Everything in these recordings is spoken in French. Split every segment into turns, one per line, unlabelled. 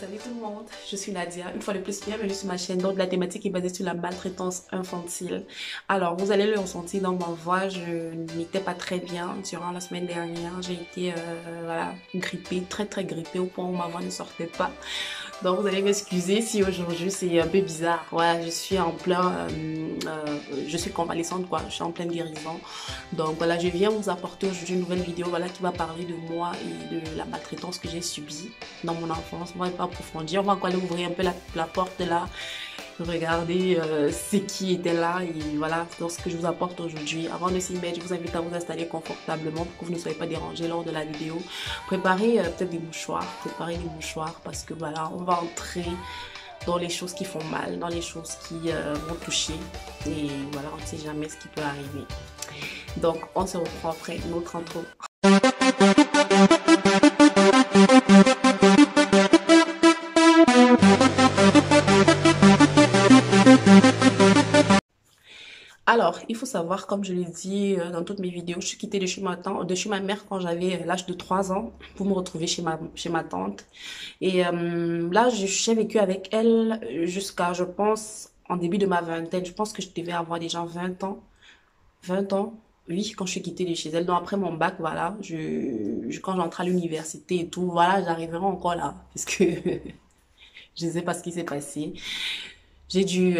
Salut tout le monde, je suis Nadia, une fois de plus bienvenue sur ma chaîne. Donc la thématique est basée sur la maltraitance infantile. Alors vous allez le ressentir dans ma voix, je n'étais pas très bien durant la semaine dernière. J'ai été voilà, grippée, très grippée au point où ma voix ne sortait pas. Donc vous allez m'excuser si aujourd'hui c'est un peu bizarre. Voilà, je suis en plein, je suis convalescente quoi, je suis en pleine guérison. Donc voilà, je viens vous apporter aujourd'hui une nouvelle vidéo voilà, qui va parler de moi et de la maltraitance que j'ai subie dans mon enfance. On va pas approfondir, on va encore aller ouvrir un peu la porte là, regarder ce qui était là et voilà, donc ce que je vous apporte aujourd'hui. Avant de s'y mettre, je vous invite à vous installer confortablement pour que vous ne soyez pas dérangés lors de la vidéo. Préparez peut-être des mouchoirs parce que voilà, on va entrer dans les choses qui font mal, dans les choses qui vont toucher et voilà, on ne sait jamais ce qui peut arriver. Donc, on se reprend après notre intro. Alors, il faut savoir, comme je l'ai dit dans toutes mes vidéos, je suis quittée de chez ma mère quand j'avais l'âge de 3 ans pour me retrouver chez ma tante. Et là, j'ai vécu avec elle jusqu'à, je pense, en début de ma vingtaine. Je pense que je devais avoir déjà 20 ans. 20 ans, oui, quand je suis quittée de chez elle. Donc après mon bac, voilà, quand j'entre à l'université et tout, voilà, j'arriverai encore là. Parce que je ne sais pas ce qui s'est passé. J'ai dû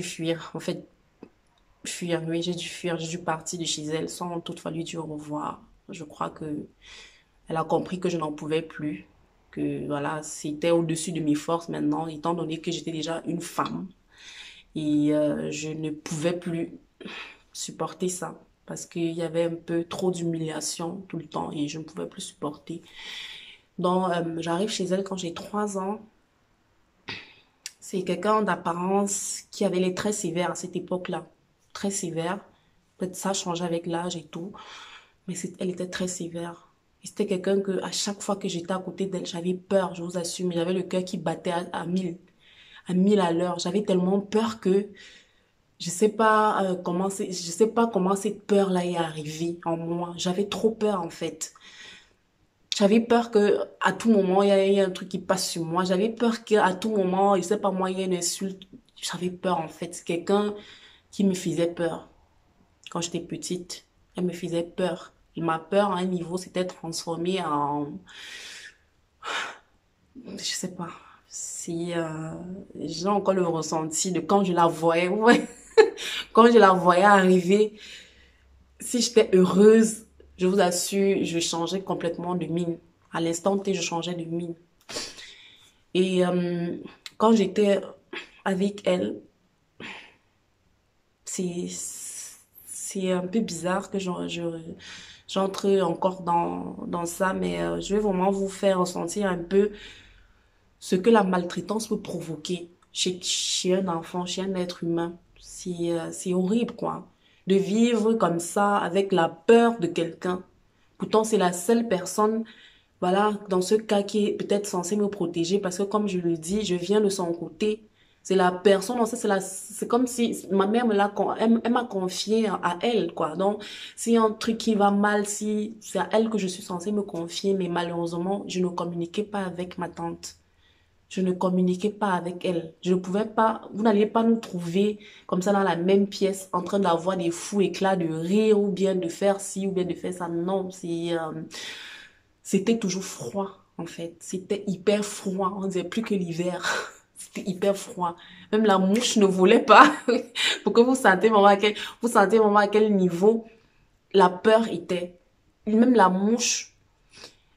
fuir. En fait, fuir, oui, j'ai dû fuir. J'ai dû partir de chez elle sans toutefois lui dire au revoir. Je crois que elle a compris que je n'en pouvais plus. Que voilà, c'était au-dessus de mes forces maintenant, étant donné que j'étais déjà une femme. Et je ne pouvais plus supporter ça parce qu'il y avait un peu trop d'humiliation tout le temps et je ne pouvais plus supporter. Donc, j'arrive chez elle quand j'ai 3 ans. C'est quelqu'un d'apparence qui avait les traits sévères à cette époque-là. Très sévère. Peut-être ça changeait avec l'âge et tout. Mais elle était très sévère. Et c'était quelqu'un que, à chaque fois que j'étais à côté d'elle, j'avais peur, je vous assure. Mais j'avais le cœur qui battait à 1000. À 1000 à l'heure. J'avais tellement peur que je sais pas je sais pas comment cette peur-là est arrivée en moi. J'avais trop peur en fait. J'avais peur que à tout moment il y a un truc qui passe sur moi. J'avais peur qu'à tout moment, je sais pas moi, il y ait une insulte. J'avais peur en fait. C'est quelqu'un qui me faisait peur. Quand j'étais petite, elle me faisait peur. Et ma peur à un niveau s'était transformée en, je sais pas, si j'ai encore le ressenti de quand je la voyais, ouais. Quand je la voyais arriver, si j'étais heureuse, je vous assure, je changeais complètement de mine. À l'instant T, je changeais de mine. Et quand j'étais avec elle, c'est c'est un peu bizarre que j'entre encore dans ça, mais je vais vraiment vous faire ressentir un peu ce que la maltraitance peut provoquer chez un enfant, chez un être humain. C'est horrible, quoi. De vivre comme ça, avec la peur de quelqu'un. Pourtant, c'est la seule personne, voilà, dans ce cas qui est peut-être censée me protéger parce que, comme je le dis, je viens de son côté. C'est la personne, en fait, c'est comme si ma mère elle m'a confié à elle, quoi. Donc, s'il y a un truc qui va mal, si c'est à elle que je suis censée me confier, mais malheureusement, je ne communiquais pas avec ma tante. Je ne communiquais pas avec elle. Je ne pouvais pas, vous n'alliez pas nous trouver comme ça dans la même pièce en train d'avoir des fous éclats de rire ou bien de faire ci ou bien de faire ça. Non, c'était toujours froid en fait. C'était hyper froid. On disait plus que l'hiver. C'était hyper froid. Même la mouche ne voulait pas. Pour que vous sentez vraiment à quel niveau la peur était. Même la mouche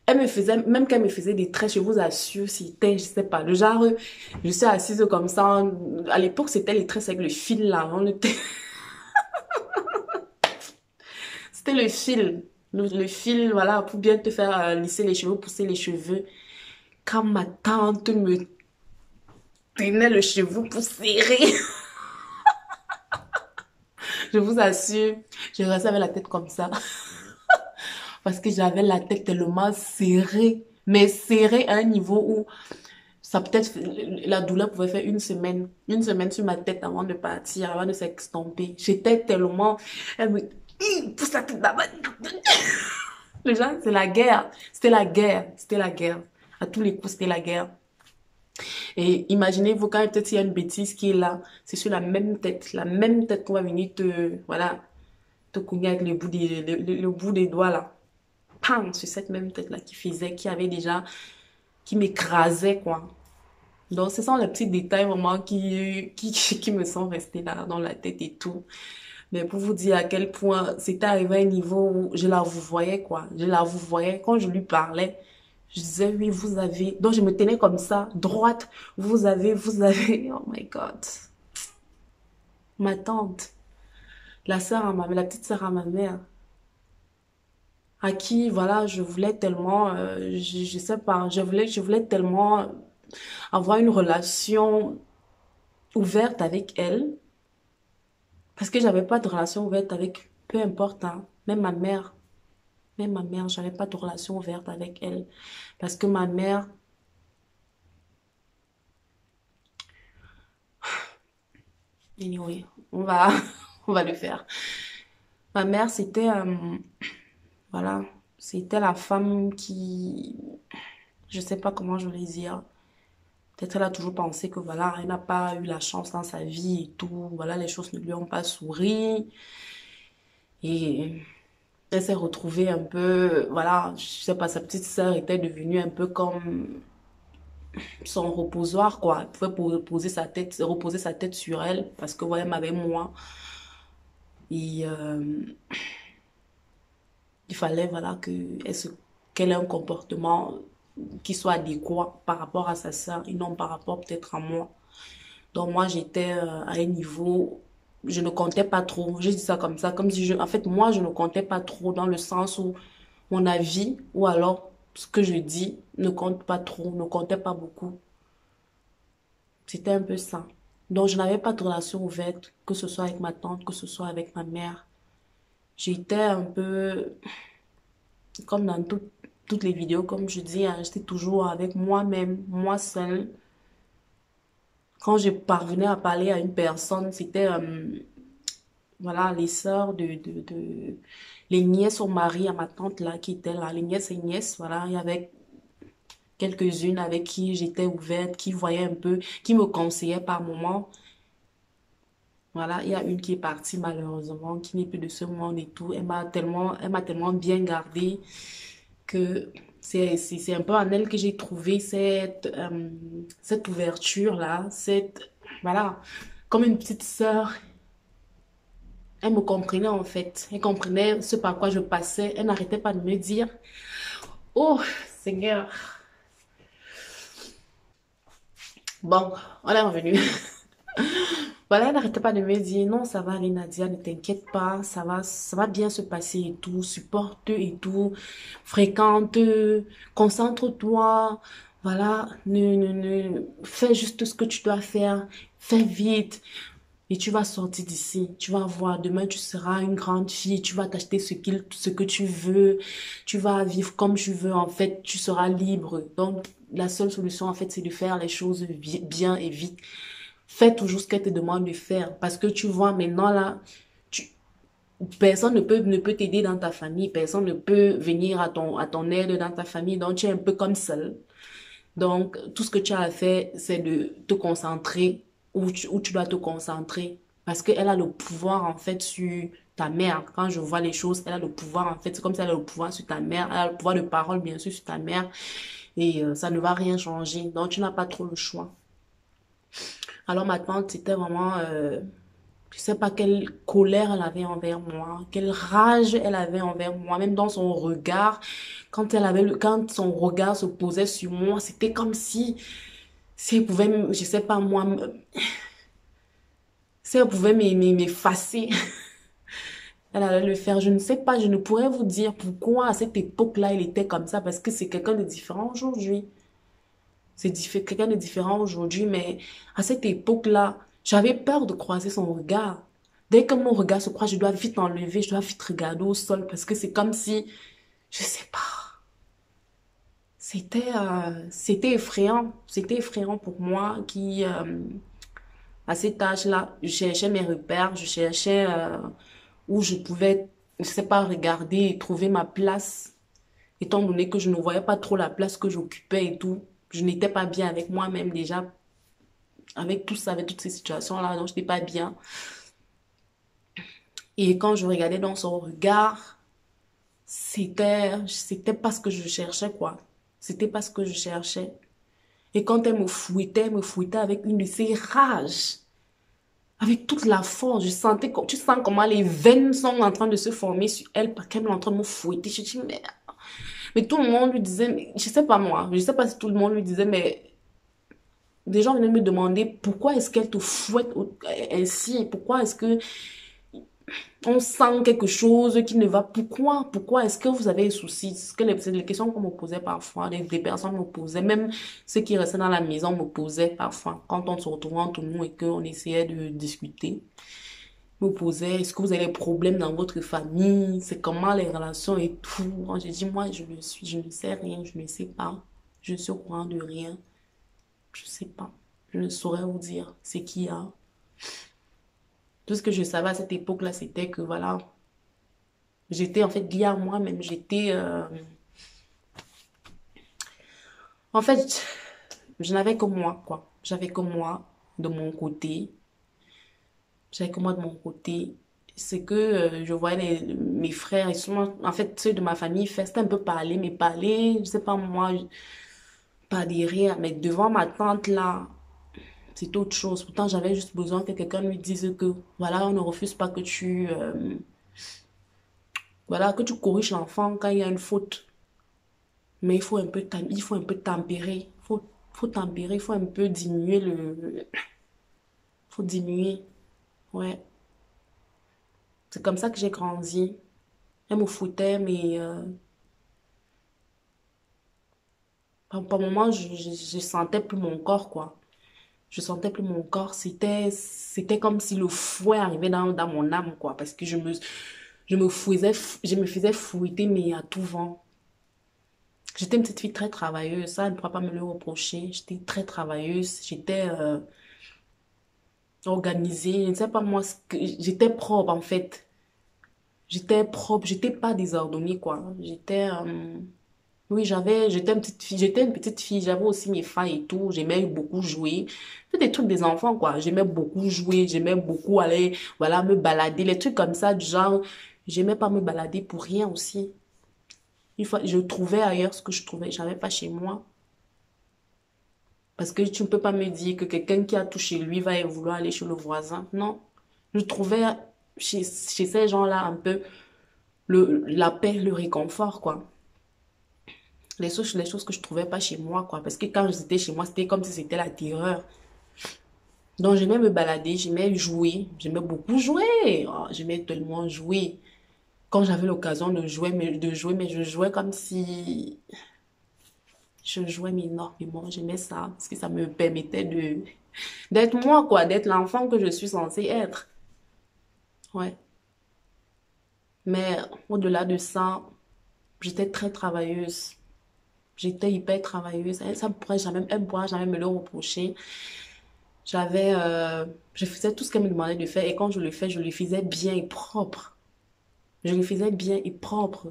elle me faisait, même qu'elle me faisait des traits, je vous assure, c'était, je sais pas, le genre, je suis assise comme ça. À l'époque, c'était les tresses avec le fil là. C'était le fil. Le fil, voilà, pour bien te faire lisser les cheveux, pousser les cheveux. Quand ma tante me tenait le cheveu pour serrer, je vous assure, je restais avec la tête comme ça. Parce que j'avais la tête tellement serrée. Mais serrée à un niveau où ça peut-être, la douleur pouvait faire une semaine sur ma tête avant de partir, avant de s'extomper. J'étais tellement, elle me, pousse la tête là-bas. Le genre, c'est la guerre. C'était la guerre. C'était la guerre. À tous les coups, c'était la guerre. Et imaginez-vous quand peut-être il y a une bêtise qui est là, c'est sur la même tête qu'on va venir te, voilà, te cogner avec le bout des doigts là. Pam, sur cette même tête là qui avait déjà, qui m'écrasait quoi. Donc, ce sont les petits détails vraiment qui me sont restés là dans la tête et tout. Mais pour vous dire à quel point c'était arrivé à un niveau où je la vous voyais, quoi. Je la vous voyais. Quand je lui parlais, je disais, oui, vous avez. Donc, je me tenais comme ça, droite. Vous avez. Oh my God. Ma tante, la petite sœur à ma mère, à qui, voilà, je voulais tellement, je sais pas, je voulais tellement avoir une relation ouverte avec elle. Parce que j'avais pas de relation ouverte avec, peu importe, hein, même ma mère, j'avais pas de relation ouverte avec elle. Parce que ma mère, anyway, on va le faire. Ma mère, c'était, voilà, c'était la femme qui, je sais pas comment je vais dire. Peut-être elle a toujours pensé que voilà, elle n'a pas eu la chance dans sa vie et tout. Voilà, les choses ne lui ont pas souri. Et elle s'est retrouvée un peu, voilà, je sais pas, sa petite sœur était devenue un peu comme son reposoir, quoi. Elle pouvait reposer sa tête sur elle parce que, voilà, elle m'avait moi. Et il fallait, voilà, qu'elle ait un comportement qui soit adéquat par rapport à sa sœur et non par rapport peut-être à moi. Donc, moi, j'étais à un niveau, je ne comptais pas trop. Je dis ça comme ça, comme si en fait, moi, je ne comptais pas trop dans le sens où mon avis ou alors ce que je dis ne compte pas trop, ne comptait pas beaucoup. C'était un peu ça. Donc, je n'avais pas de relation ouverte, que ce soit avec ma tante, que ce soit avec ma mère. J'étais un peu, comme dans toutes les vidéos, comme je dis, hein, j'étais toujours avec moi-même, moi seule. Quand je parvenais à parler à une personne, c'était, voilà, les sœurs les nièces au mari à ma tante là, qui étaient là, les nièces et nièces, voilà, il y avait quelques-unes avec qui j'étais ouverte, qui voyaient un peu, qui me conseillaient par moments. Voilà, il y a une qui est partie malheureusement, qui n'est plus de ce monde et tout. Elle m'a tellement bien gardée que c'est un peu en elle que j'ai trouvé cette ouverture-là, voilà, comme une petite sœur. Elle me comprenait en fait. Elle comprenait ce par quoi je passais. Elle n'arrêtait pas de me dire, oh Seigneur. Bon, on est revenu. Voilà, elle n'arrêtait pas de me dire, non, ça va aller Nadia, ne t'inquiète pas, ça va bien se passer et tout, supporte et tout, fréquente, concentre-toi, voilà, fais juste ce que tu dois faire, fais vite. Et tu vas sortir d'ici, tu vas voir, demain tu seras une grande fille, tu vas t'acheter ce que tu veux, tu vas vivre comme tu veux, en fait, tu seras libre. Donc, la seule solution, en fait, c'est de faire les choses bien et vite. Fais toujours ce qu'elle te demande de faire. Parce que tu vois, maintenant là, tu, personne ne peut t'aider dans ta famille. Personne ne peut venir à ton aide dans ta famille. Donc, tu es un peu comme seul. Donc, tout ce que tu as à faire, c'est de te concentrer où tu dois te concentrer. Parce qu'elle a le pouvoir, en fait, sur ta mère. Quand je vois les choses, elle a le pouvoir, en fait. C'est comme si elle a le pouvoir sur ta mère. Elle a le pouvoir de parole, bien sûr, sur ta mère. Et ça ne va rien changer. Donc, tu n'as pas trop le choix. Alors ma tante, c'était vraiment, je sais pas quelle colère elle avait envers moi, quelle rage elle avait envers moi, même dans son regard, quand son regard se posait sur moi, c'était comme si elle pouvait, je sais pas moi, si elle pouvait m'effacer, elle allait le faire. Je ne sais pas, je ne pourrais vous dire pourquoi à cette époque-là, il était comme ça, parce que c'est quelqu'un de différent aujourd'hui. Quelqu'un de différent aujourd'hui, mais à cette époque-là, j'avais peur de croiser son regard. Dès que mon regard se croise, je dois vite enlever, je dois vite regarder au sol parce que c'est comme si, je sais pas, c'était effrayant pour moi qui, à cet âge-là, je cherchais mes repères, je cherchais où je pouvais, je sais pas, regarder et trouver ma place. étant donné que je ne voyais pas trop la place que j'occupais et tout. Je n'étais pas bien avec moi-même déjà, avec tout ça, avec toutes ces situations-là, donc je n'étais pas bien. Et quand je regardais dans son regard, c'était pas ce que je cherchais, quoi. C'était pas ce que je cherchais. Et quand elle me fouettait avec une de ses rages, avec toute la force. Je sentais, tu sens comment les veines sont en train de se former sur elle parce qu'elle est en train de me fouetter. Je dis, mais tout le monde lui disait, mais, je sais pas moi, je sais pas si tout le monde lui disait, mais des gens venaient me demander pourquoi est-ce qu'elle te fouette ainsi, pourquoi est-ce que on sent quelque chose qui ne va, pourquoi est-ce que vous avez des soucis? C'est les questions qu'on me posait parfois, des personnes me posaient, même ceux qui restaient dans la maison me posaient parfois, quand on se retrouvait entre nous et qu'on essayait de discuter, me posaient, est-ce que vous avez des problèmes dans votre famille? C'est comment les relations et tout? Moi, j'ai dit, moi, je ne sais rien, je ne sais pas. Je ne suis au courant de rien. Je ne sais pas. Je ne saurais vous dire ce qu'il y a. Tout ce que je savais à cette époque-là, c'était que, voilà, j'étais en fait liée à moi-même. En fait, je n'avais que moi, quoi. J'avais que moi de mon côté. J'avais que moi de mon côté. C'est que je voyais mes frères, ils sont, en fait, ceux de ma famille, c'était un peu parler, mais parler, je sais pas moi, pas des rires, mais devant ma tante là, c'est autre chose. Pourtant, j'avais juste besoin que quelqu'un lui dise que, voilà, on ne refuse pas que voilà, que tu corriges l'enfant quand il y a une faute. Mais il faut un peu tempérer. Faut tempérer, il faut un peu diminuer faut diminuer. Ouais. C'est comme ça que j'ai grandi. Elle me fouettait, mais par moment, je sentais plus mon corps, quoi. Je sentais plus mon corps. C'était comme si le fouet arrivait dans mon âme, quoi. Parce que je me faisais fouetter, mais à tout vent. J'étais une petite fille très travailleuse. Ça, elle ne pourra pas me le reprocher. J'étais très travailleuse. J'étais organisée. Je ne sais pas moi, j'étais propre, en fait. J'étais propre. J'étais pas désordonnée, quoi. Oui, j'étais une petite fille, j'avais aussi mes failles et tout, j'aimais beaucoup jouer. C'est des trucs des enfants, quoi. J'aimais beaucoup jouer, j'aimais beaucoup aller, voilà, me balader, les trucs comme ça, du genre, j'aimais pas me balader pour rien aussi. Une fois, je trouvais ailleurs ce que je trouvais, j'avais pas chez moi. Parce que tu ne peux pas me dire que quelqu'un qui a tout chez lui va vouloir aller chez le voisin. Non. Je trouvais chez ces gens-là un peu la paix, le réconfort, quoi. Les choses que je trouvais pas chez moi, quoi. Parce que quand j'étais chez moi, c'était comme si c'était la terreur. Donc, j'aimais me balader, j'aimais jouer, j'aimais beaucoup jouer. Oh, j'aimais tellement jouer. Quand j'avais l'occasion de jouer, mais je jouais comme si je jouais mais énormément. J'aimais ça parce que ça me permettait d'être moi, quoi, d'être l'enfant que je suis censée être. Ouais. Mais au-delà de ça, j'étais très travailleuse. J'étais hyper travailleuse. Elle ne pourra jamais me le reprocher. J'avais, je faisais tout ce qu'elle me demandait de faire et quand je le fais, je le faisais bien et propre. Je le faisais bien et propre.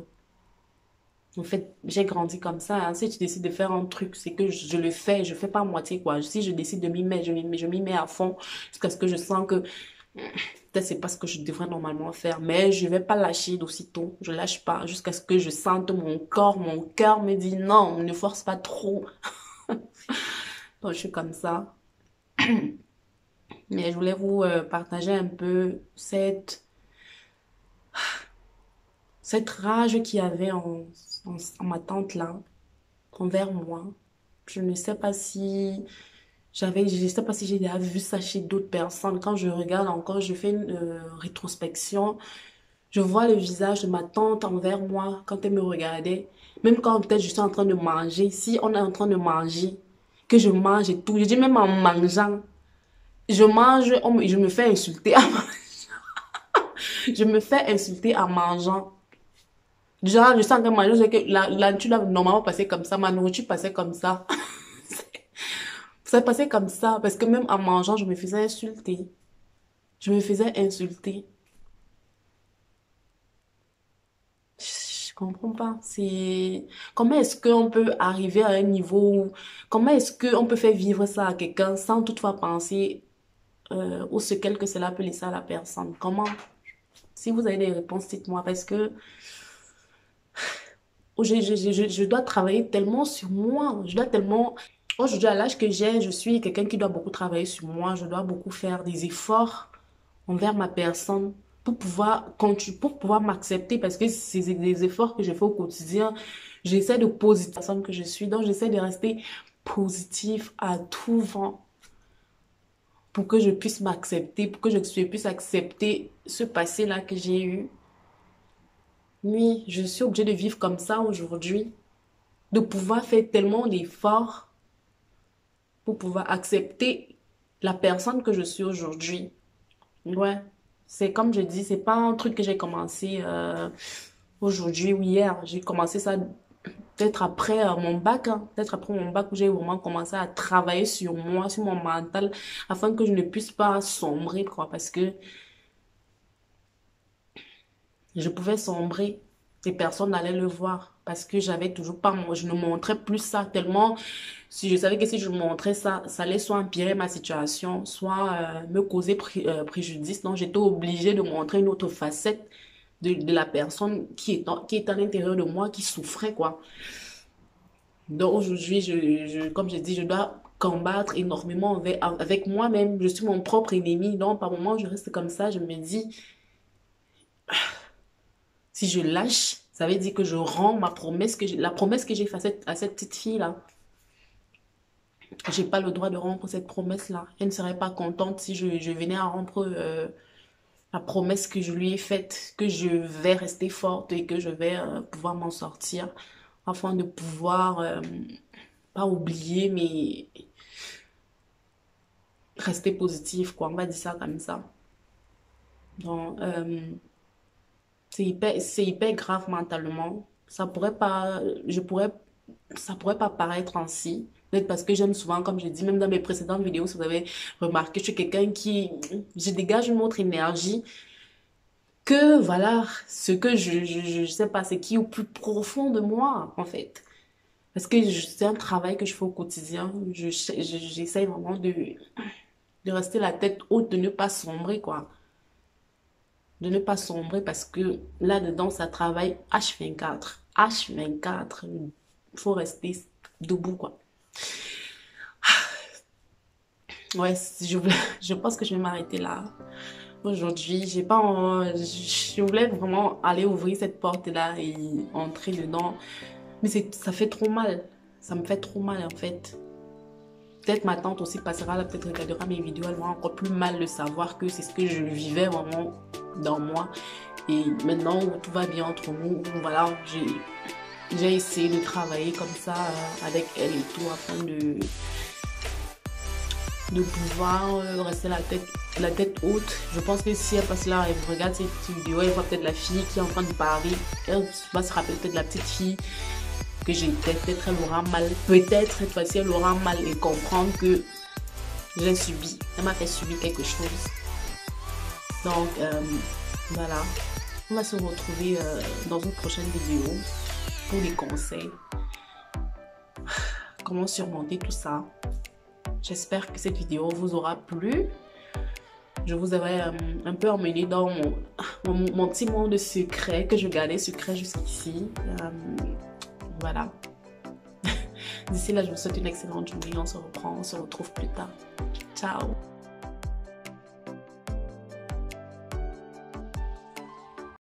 En fait, j'ai grandi comme ça, hein. Si tu décides de faire un truc, c'est que je le fais, je fais pas à moitié, quoi. Si je décide de m'y mettre, je m'y mets à fond jusqu'à ce que je sens que peut-être c'est pas ce que je devrais normalement faire, mais je vais pas lâcher d'aussitôt. Je lâche pas jusqu'à ce que je sente mon cœur me dit non, ne force pas trop. Donc, je suis comme ça. Mais je voulais vous partager un peu cette rage qu'il y avait en ma tante là, envers moi. Je ne sais pas si je sais pas si j'ai déjà vu ça chez d'autres personnes. Quand je regarde encore, je fais une rétrospection, je vois le visage de ma tante envers moi quand elle me regardait. Même quand peut-être je suis en train de manger, si on est en train de manger, que je mange et tout, je dis même en mangeant, je mange, je me fais insulter, je me fais insulter en mangeant. Genre, je sens que ma nourriture, que la nourriture doit normalement passer comme ça, ma nourriture passait comme ça. Ça passait comme ça, parce que même en mangeant, je me faisais insulter. Je me faisais insulter. comprends pas. C'est comment est-ce qu'on peut arriver à un niveau où... Comment est-ce qu'on peut faire vivre ça à quelqu'un sans toutefois penser au séquelles que cela peut laisser à la personne? Comment? Si vous avez des réponses, dites-moi parce que je dois travailler tellement sur moi. Je dois tellement... Aujourd'hui, à l'âge que j'ai, je suis quelqu'un qui doit beaucoup travailler sur moi. Je dois beaucoup faire des efforts envers ma personne pour pouvoir pour pouvoir m'accepter parce que c'est des efforts que je fais au quotidien. J'essaie de poser la personne que je suis. Donc, j'essaie de rester positif à tout vent pour que je puisse m'accepter, pour que je puisse accepter ce passé-là que j'ai eu. Oui, je suis obligée de vivre comme ça aujourd'hui, de pouvoir faire tellement d'efforts pour pouvoir accepter la personne que je suis aujourd'hui. Ouais, c'est comme je dis, c'est pas un truc que j'ai commencé aujourd'hui ou hier. J'ai commencé ça peut-être après mon bac, hein. Peut-être après mon bac où j'ai vraiment commencé à travailler sur moi, sur mon mental, afin que je ne puisse pas sombrer, quoi, parce que je pouvais sombrer et personne n'allait le voir parce que j'avais toujours pas, je ne montrais plus ça tellement, si je savais que si je montrais ça, ça allait soit empirer ma situation, soit me causer préjudice. Donc j'étais obligée de montrer une autre facette de la personne qui est à l'intérieur de moi, qui souffrait, quoi. Donc aujourd'hui, comme je dis, je dois combattre énormément avec moi-même. Je suis mon propre ennemi. Donc par moments, je reste comme ça, je me dis, si je lâche, ça veut dire que je rends la promesse que j'ai faite à cette petite fille-là. J'ai pas le droit de rompre cette promesse-là. Elle ne serait pas contente si je venais à rompre la promesse que je lui ai faite, que je vais rester forte et que je vais pouvoir m'en sortir afin de pouvoir, pas oublier, mais rester positive, quoi. On va dire ça comme ça. Donc, c'est hyper grave mentalement. Ça pourrait pas paraître ainsi. Peut-être parce que j'aime souvent, comme je dis, même dans mes précédentes vidéos, si vous avez remarqué, je suis quelqu'un je dégage une autre énergie que, voilà, ce que je sais pas, c'est qui est au plus profond de moi, en fait. Parce que c'est un travail que je fais au quotidien. J'essaie vraiment de rester la tête haute, de ne pas sombrer, quoi. De ne pas sombrer parce que là-dedans, ça travaille H24. H24, il faut rester debout, quoi. Ouais, je pense que je vais m'arrêter là. Aujourd'hui, j'ai pas, je voulais vraiment aller ouvrir cette porte-là et entrer dedans. Mais ça fait trop mal. Ça me fait trop mal, en fait. Peut-être ma tante aussi passera là, peut-être regardera mes vidéos, elle aura encore plus mal de savoir que c'est ce que je vivais vraiment dans moi. Et maintenant où tout va bien entre nous, voilà, j'ai essayé de travailler comme ça avec elle et tout afin de pouvoir rester la tête haute. Je pense que si elle passe là, elle regarde cette vidéo, elle voit peut-être la fille qui est en train de parler, elle va se rappeler peut-être de la petite fille que j'étais, peut-être elle aura mal, peut-être cette fois-ci elle aura mal et comprendre que j'ai subi, elle m'a fait subir quelque chose. Donc voilà, on va se retrouver dans une prochaine vidéo pour des conseils, comment surmonter tout ça. J'espère que cette vidéo vous aura plu. Je vous avais un peu emmené dans mon petit monde secret que je gardais secret jusqu'ici. Voilà. D'ici là, je vous souhaite une excellente journée. On se reprend, on se retrouve plus tard. Ciao.